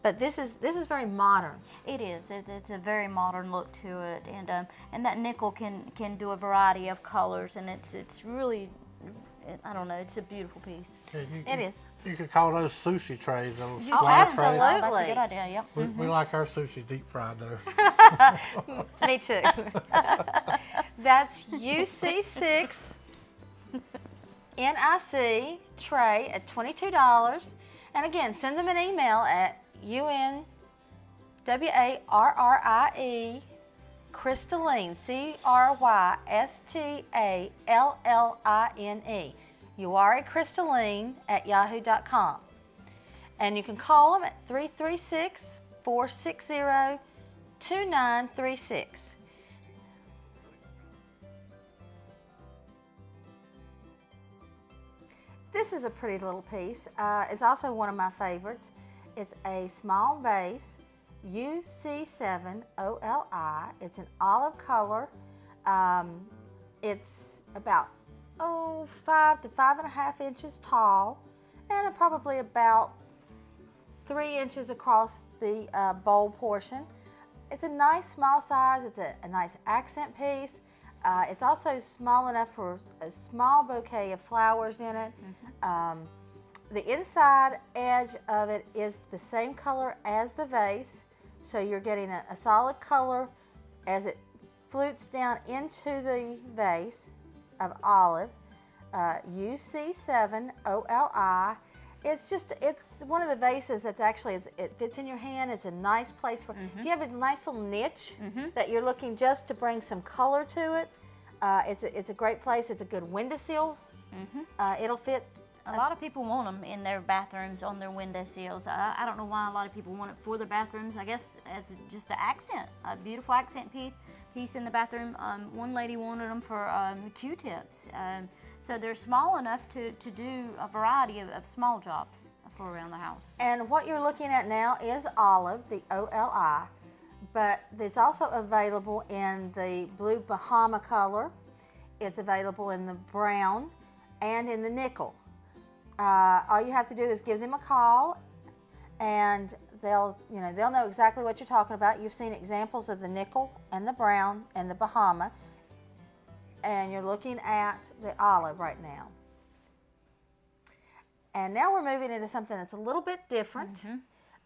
but this is very modern. It is. It's a very modern look to it, and that nickel can do a variety of colors, and it's really, I don't know, it's a beautiful piece. It is. You could call those sushi trays, those Oh, square trays. absolutely. Oh, that's a good idea, yep. We like our sushi deep fried though. Me too. That's UC6 NIC tray at $22. And again, send them an email at UNWARRIE Crystalline, CRYSTALLINE. Uwari Crystalline at yahoo.com. And you can call them at 336-460-2936. This is a pretty little piece. It's also one of my favorites. It's a small vase, UC7OLI. It's an olive color. It's about 5 to 5.5 inches tall, and probably about 3 inches across the bowl portion. It's a nice small size. It's a nice accent piece. It's also small enough for a small bouquet of flowers in it. The inside edge of it is the same color as the vase, so you're getting a solid color as it flutes down into the vase of olive. UC7OLI. It's one of the vases that's actually, it fits in your hand. It's a nice place for, if you have a nice little niche that you're looking just to bring some color to it, it's a great place. It's a good windowsill. It'll fit. A lot of people want them in their bathrooms on their windowsills. I don't know why a lot of people want it for their bathrooms. I guess as just an accent, a beautiful accent piece in the bathroom. One lady wanted them for Q-tips. So they're small enough to do a variety of small jobs for around the house. And what you're looking at now is olive, the OLI, but it's also available in the blue Bahama color. It's available in the brown and in the nickel. All you have to do is give them a call, and they'll know exactly what you're talking about. You've seen examples of the nickel and the brown and the Bahama, and you're looking at the olive right now. And now we're moving into something that's a little bit different,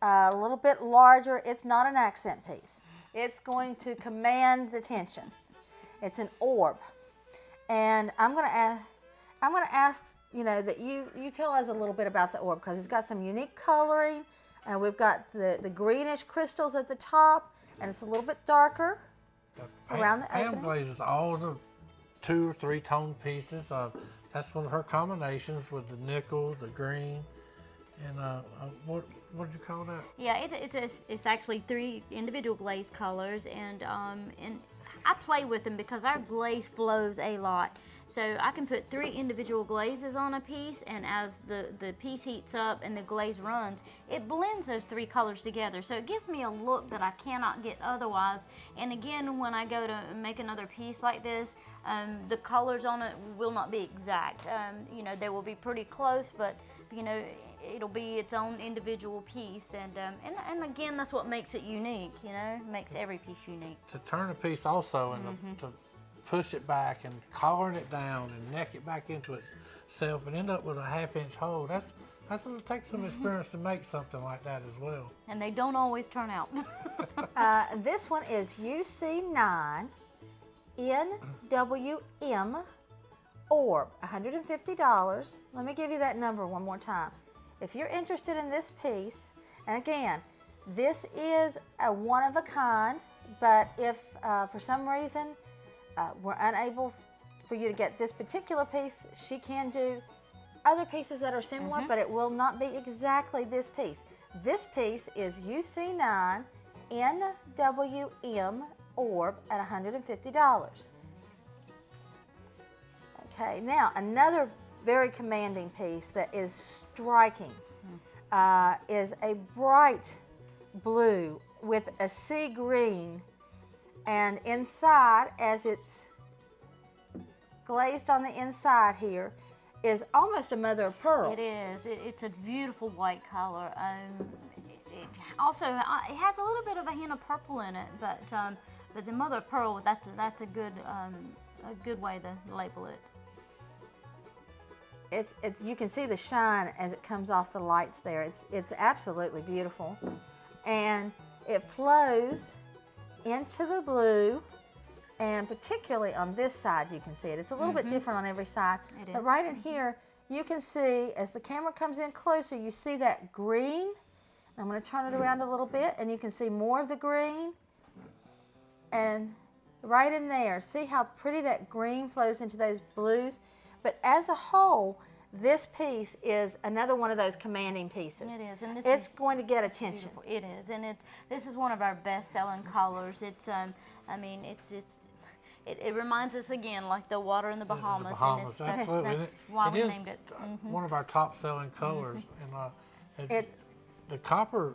a little bit larger. It's not an accent piece. It's going to command the attention. It's an orb, and I'm going to ask that you tell us a little bit about the orb, because it's got some unique coloring, and we've got the greenish crystals at the top, and it's a little bit darker around the Pam opening. glazes all the 2 or 3 tone pieces. That's one of her combinations with the nickel, the green, and what did you call that? Yeah, it's actually 3 individual glaze colors, and I play with them because our glaze flows a lot. So I can put 3 individual glazes on a piece, and as the piece heats up and the glaze runs, it blends those 3 colors together. So it gives me a look that I cannot get otherwise. And again, when I go to make another piece like this, The colors on it will not be exact. You know, they will be pretty close, but you know, it'll be its own individual piece, and again, that's what makes it unique. You know, makes every piece unique. To turn a piece also and to push it back and collaring it down and neck it back into itself and end up with a 1/2-inch hole. That's going to take some experience to make something like that as well. And they don't always turn out. This one is UC9 NWM Orb, $150. Let me give you that number one more time. If you're interested in this piece, and again, this is a one of a kind, but if for some reason we're unable for you to get this particular piece, she can do other pieces that are similar, but it will not be exactly this piece. This piece is UC9 NWM Orb at $150. Okay, now another very commanding piece that is striking is a bright blue with a sea green, and inside, as it's glazed on the inside here, is almost a mother of pearl. It is. It's a beautiful white color. It also it has a little bit of a hint of purple in it, but the mother of pearl, that's a good way to label it. It's you can see the shine as it comes off the lights there. It's absolutely beautiful, and it flows into the blue, and particularly on this side you can see it. It's a little bit different on every side, but right in here you can see as the camera comes in closer, you see that green. I'm going to turn it around a little bit, and you can see more of the green, and right in there, see how pretty that green flows into those blues. But as a whole, this piece is another one of those commanding pieces. It is, and it's going to get attention. Beautiful. It is, and this is one of our best-selling colors. It's, I mean, it reminds us again like the water in the Bahamas. And it's, And that's why we named it. One of our top-selling colors, and the copper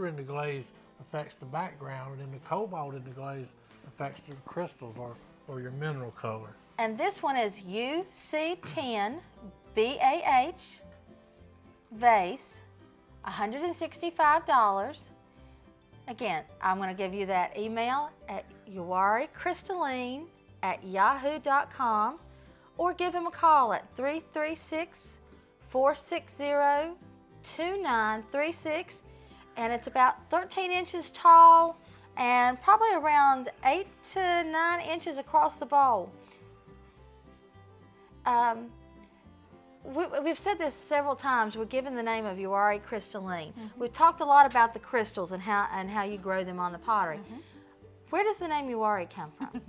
in the glaze affects the background, and the cobalt in the glaze affects the crystals or your mineral color. And this one is UC10 BAH vase, $165. Again, I'm going to give you that email at yuaricrystalline@yahoo.com, or give him a call at 336-460-2936, and it's about 13 inches tall and probably around 8 to 9 inches across the bowl. We've said this several times. We're given the name of Uwharrie Crystalline. We've talked a lot about the crystals and how you grow them on the pottery. Where does the name Uwharrie come from?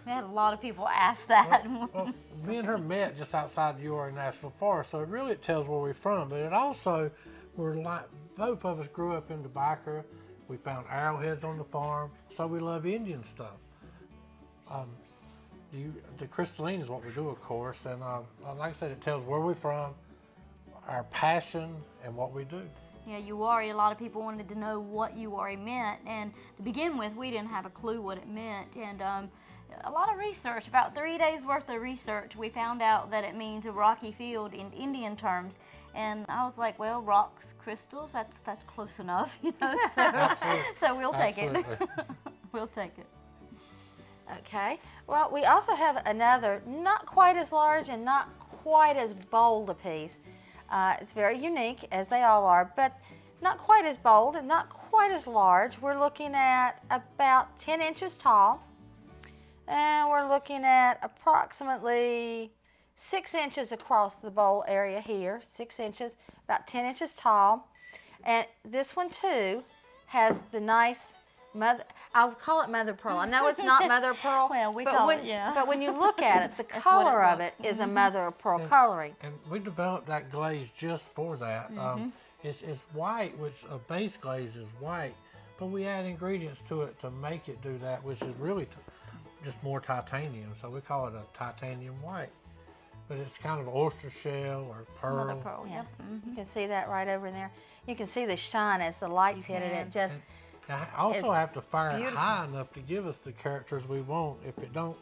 We had a lot of people ask that. Well, me and her met just outside Uwharrie National Forest, so it tells where we're from. But it also, both of us grew up in Tobacco. We found arrowheads on the farm, so we love Indian stuff. The crystalline is what we do, of course, and like I said, it tells where we're from, our passion, and what we do. Yeah, Uwharrie, a lot of people wanted to know what Uwharrie meant, and to begin with, we didn't have a clue what it meant, and a lot of research, about 3 days worth of research, we found out that it means a rocky field in Indian terms, and I was like, well, rocks, crystals, that's close enough, you know, so we'll take it. We'll take it. Okay. Well, we also have another, not quite as large and not quite as bold a piece. It's very unique, as they all are, but not quite as bold and not quite as large. We're looking at about 10 inches tall, and we're looking at approximately 6 inches across the bowl area here, 6 inches, about 10 inches tall. And this one, too, has the nice I'll call it mother pearl. I know it's not mother pearl, well, we call it, yeah. But when you look at it, the color of it is a mother of pearl coloring. And we developed that glaze just for that. It's white, which a base glaze is white, but we add ingredients to it to make it do that, which is really just more titanium. So we call it a titanium white. But it's kind of oyster shell or pearl. Mother pearl, yeah. You can see that right over in there. You can see the shine as the lights hit it. It just... I also have to fire it high enough to give us the characters we want. If it don't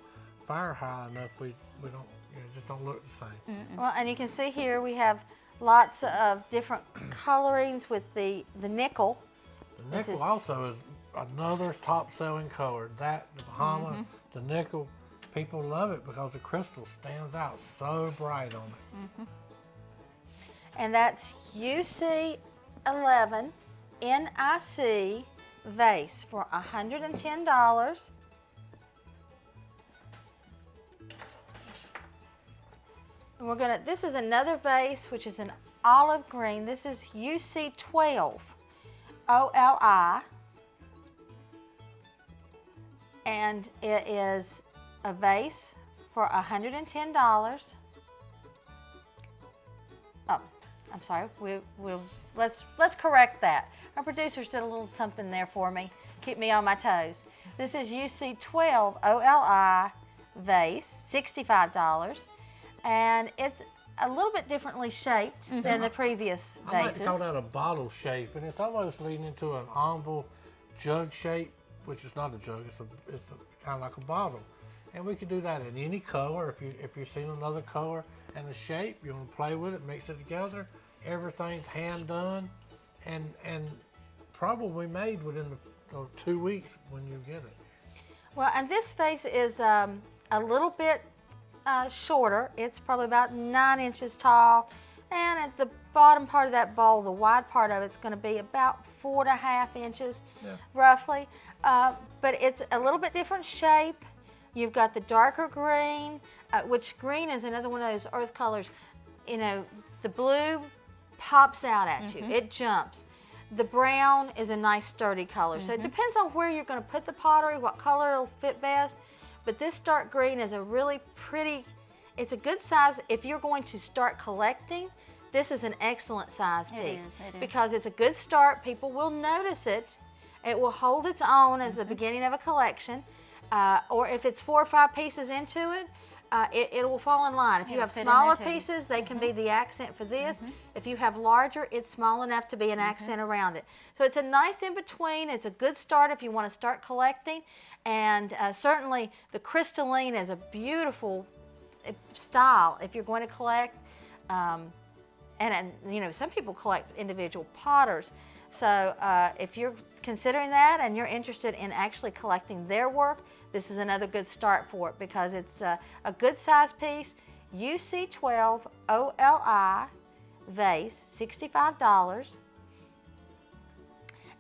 fire high enough, we don't, just don't look the same. Well, and you can see here we have lots of different colorings with the nickel. The This nickel is- also is another top-selling color. That, the Bahama, the nickel, people love it because the crystal stands out so bright on it. And that's UC11 NIC vase for $110. And we're gonna, this is another vase which is an olive green. This is UC12 OLI. And it is a vase for $110. Oh, I'm sorry. Let's correct that. Our producers did a little something there for me. Keep me on my toes. This is UC12 OLI vase, $65, and it's a little bit differently shaped than the previous I vases. might call that a bottle shape, and it's almost leading into an oval jug shape, which is not a jug. It's kind of like a bottle, and we can do that in any color. If you've seen another color and the shape, you want to play with it, mix it together. Everything's hand done, and probably made within 2 weeks when you get it. Well, and this vase is a little bit shorter. It's probably about 9 inches tall, and at the bottom part of that bowl, the wide part of it's going to be about 4.5 inches, roughly. But it's a little bit different shape. You've got the darker green, which green is another one of those earth colors. You know, the blue pops out at you. It jumps. The brown is a nice sturdy color. So it depends on where you're going to put the pottery, what color will fit best. But this dark green is a really pretty, it's a good size. If you're going to start collecting, this is an excellent size piece. It is. Because it's a good start. People will notice it. It will hold its own as the beginning of a collection. Or if it's 4 or 5 pieces into it, it will fall in line. If you It'll have fit in there smaller too. pieces, they can be the accent for this. If you have larger, it's small enough to be an accent around it. So it's a nice in-between. It's a good start if you want to start collecting. And certainly the crystalline is a beautiful style if you're going to collect. And you know, some people collect individual potters. So if you're considering that and you're interested in actually collecting their work, this is another good start for it because it's a good size piece. UC12 OLI vase, $65.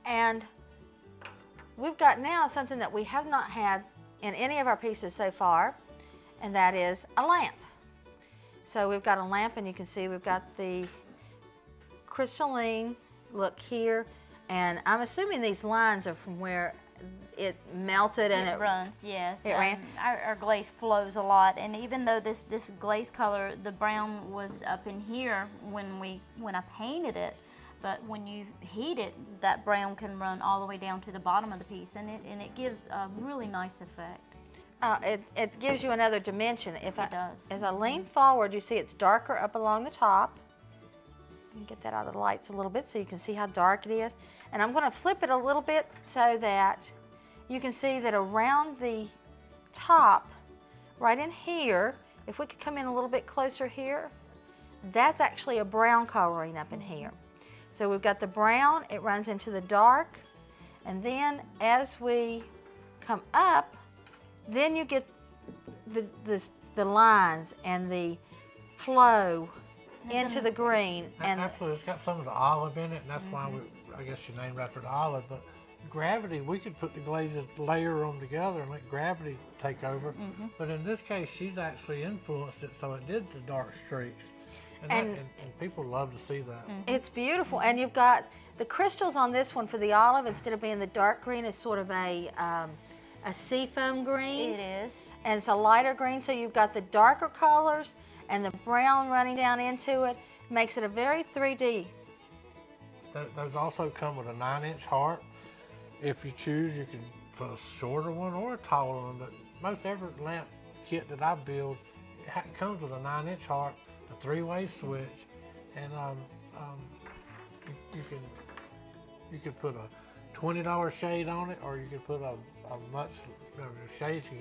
And we've got now something that we have not had in any of our pieces so far, and that is a lamp. So we've got a lamp, and you can see we've got the crystalline look here, and I'm assuming these lines are from where it melted and it runs, yes. It ran. Our glaze flows a lot, and even though this glaze color, the brown was up in here when I painted it, but when you heat it, that brown can run all the way down to the bottom of the piece, and it gives a really nice effect. It gives you another dimension. It does. As I lean forward, you see it's darker up along the top. You can get that out of the lights a little bit so you can see how dark it is. And I'm going to flip it a little bit so that you can see that around the top, right in here, if we could come in a little bit closer here, that's actually a brown coloring up in here. So we've got the brown, it runs into the dark, and then as we come up, then you get the lines and the flow into the green. And Absolutely, it's got some of the olive in it, and that's why I guess you named after the olive. But gravity, we could put the glazes, layer them together and let gravity take over. But in this case, she's actually influenced it, so it did the dark streaks. And people love to see that. it's beautiful. And you've got the crystals on this one for the olive, instead of being the dark green, is sort of a seafoam green. It is. And it's a lighter green, so you've got the darker colors and the brown running down into it. Makes it a very 3D. Those also come with a 9-inch heart. If you choose, you can put a shorter one or a taller one, but most every lamp kit that I build comes with a 9-inch heart, a 3-way switch, and you can put a $20 shade on it, or you could put a much shades can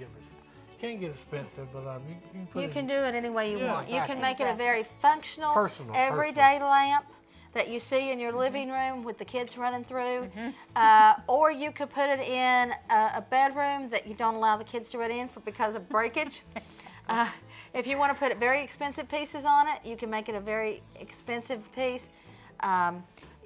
can get expensive, but you can put You it can do it any way you Yeah, want. You exactly. can make it a very functional, Personal, everyday lamp that you see in your living room with the kids running through. Or you could put it in a bedroom that you don't allow the kids to run in because of breakage. If you want to put very expensive pieces on it, you can make it a very expensive piece.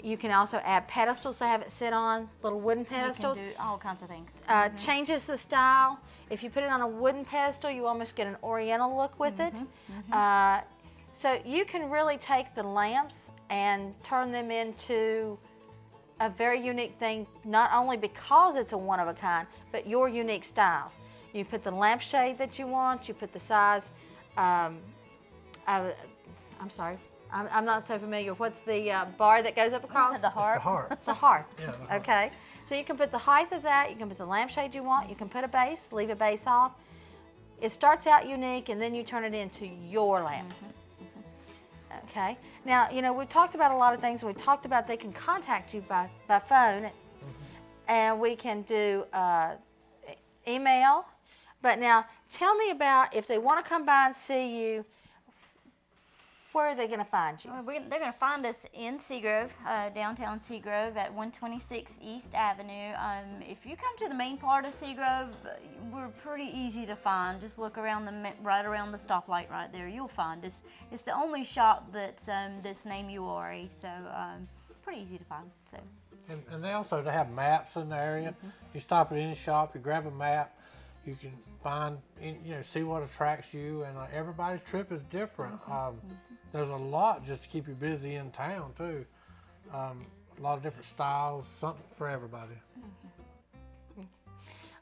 You can also add pedestals to have it sit on, little wooden pedestals. You can do all kinds of things. Changes the style. If you put it on a wooden pedestal, you almost get an oriental look with it. So you can really take the lamps and turn them into a very unique thing, not only because it's a one of a kind, but your unique style. You put the lampshade that you want, you put the size, I'm sorry, I'm not so familiar. What's the bar that goes up across? The It's the heart. heart. The heart. Yeah, the heart. Okay. So you can put the height of that, you can put the lampshade you want, you can put a base, leave a base off. It starts out unique and then you turn it into your lamp. Okay. Now, you know, we talked about a lot of things. We talked about they can contact you by phone and we can do email. But now, tell me about if they want to come by and see you, where are they going to find you? They're going to find us in Seagrove, downtown Seagrove at 126 East Avenue. If you come to the main part of Seagrove, we're pretty easy to find. Just look around right around the stoplight right there. You'll find us. It's the only shop that's named URE, so pretty easy to find. So. And they also have maps in the area. You stop at any shop, you grab a map, you can find, see what attracts you, and everybody's trip is different. There's a lot just to keep you busy in town too. A lot of different styles, something for everybody.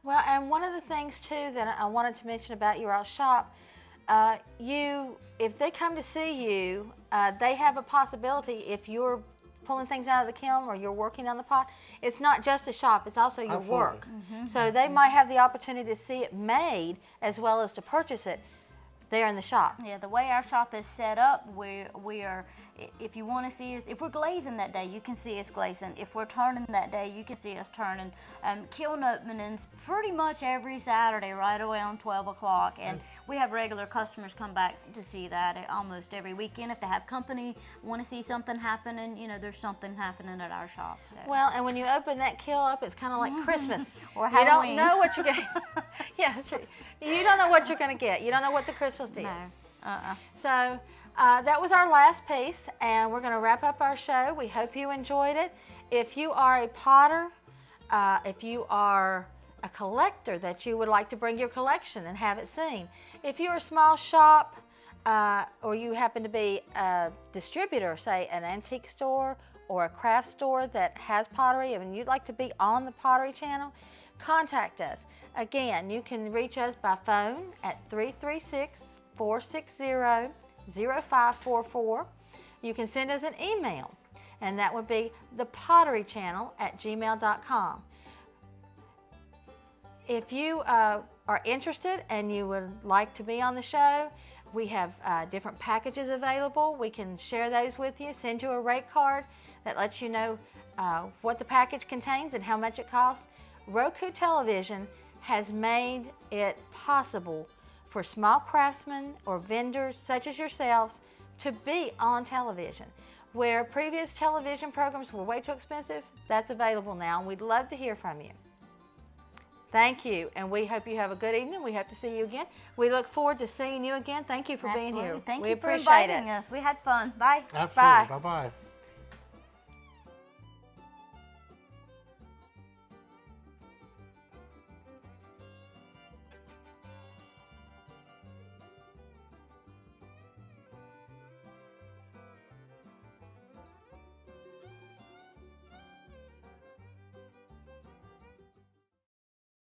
Well, and one of the things too that I wanted to mention about your all shop, if they come to see you, they have a possibility if you're pulling things out of the kiln or you're working on the pot, it's not just a shop, it's also your Absolutely. work. So they might have the opportunity to see it made as well as to purchase it there in the shop. Yeah, the way our shop is set up, we are, if you want to see us, if we're glazing that day, you can see us glazing. If we're turning that day, you can see us turning. Kiln openings pretty much every Saturday right around 12 o'clock. And we have regular customers come back to see that almost every weekend. If they have company, want to see something happening, there's something happening at our shop. So. Well, and when you open that kiln up, it's kind of like Christmas. Or You don't Halloween. know what you're getting. Yeah, that's true. You don't know what you're going to get. You don't know what the crystals did. No. So that was our last piece, and we're going to wrap up our show. We hope you enjoyed it. If you are a potter, if you are a collector that you would like to bring your collection and have it seen, if you're a small shop or you happen to be a distributor, say an antique store or a craft store that has pottery and you'd like to be on the Pottery channel, contact us. Again, you can reach us by phone at 336-460-0544. You can send us an email, and that would be thepotterychannel@gmail.com. If you are interested and you would like to be on the show, we have different packages available. We can share those with you, send you a rate card that lets you know what the package contains and how much it costs. Roku Television has made it possible for small craftsmen or vendors such as yourselves to be on television. Where previous television programs were way too expensive, that's available now, and we'd love to hear from you. Thank you, and we hope you have a good evening. We hope to see you again. We look forward to seeing you again. Thank you for being here. Thank we you for appreciate inviting it. us. We had fun. Bye. Absolutely. Bye. Bye-bye.